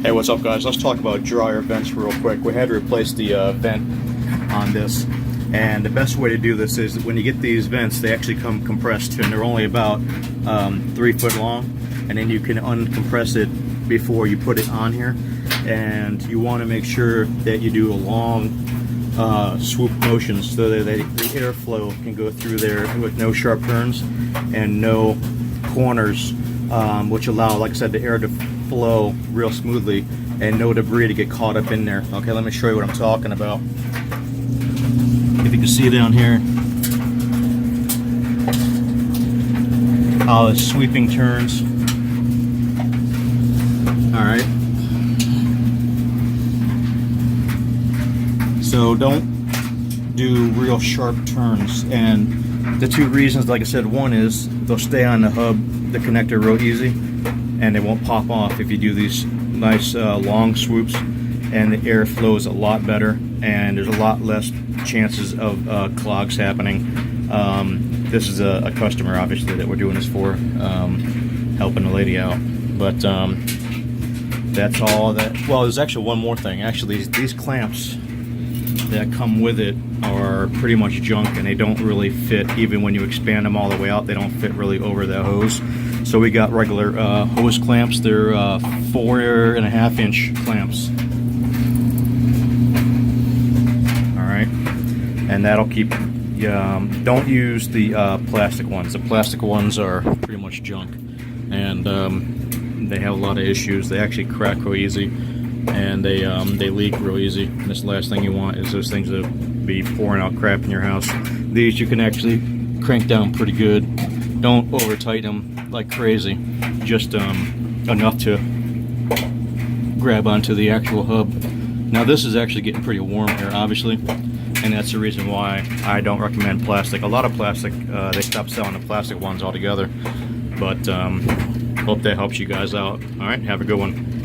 Hey, what's up, guys? Let's talk about dryer vents real quick. We had to replace the vent on this, and the best way to do this is when you get these vents, they actually come compressed, and they're only about 3 foot long, and then you can uncompress it before you put it on here. And you want to make sure that you do a long swoop motion so that the airflow can go through there with no sharp turns and no corners, which allow, like I said, the air to flow real smoothly and no debris to get caught up in there. Okay, let me show you what I'm talking about. If you can see down here how it's sweeping turns. Alright, so don't do real sharp turns, and the two reasons, like I said, one is they'll stay on the hub, the connector, real easy, and they won't pop off if you do these nice long swoops, and the air flows a lot better, and there's a lot less chances of clogs happening. This is a customer, obviously, that we're doing this for, helping the lady out, but that's all that. Well, there's actually one more thing. Actually, these clamps that come with it are pretty much junk, and they don't really fit. Even when you expand them all the way out, they don't fit really over the hose. So we got regular hose clamps. They're 4.5 inch clamps. All right, and that'll keep. Don't use the plastic ones. The plastic ones are pretty much junk, and they have a lot of issues. They actually crack real easy, and they leak real easy. And this last thing you want is those things to be pouring out crap in your house. These you can actually crank down pretty good. Don't over tighten them like crazy, just enough to grab onto the actual hub. Now this is actually getting pretty warm here, obviously, and that's the reason why I don't recommend plastic. A lot of plastic, they stopped selling the plastic ones altogether, but hope that helps you guys out. All right, have a good one.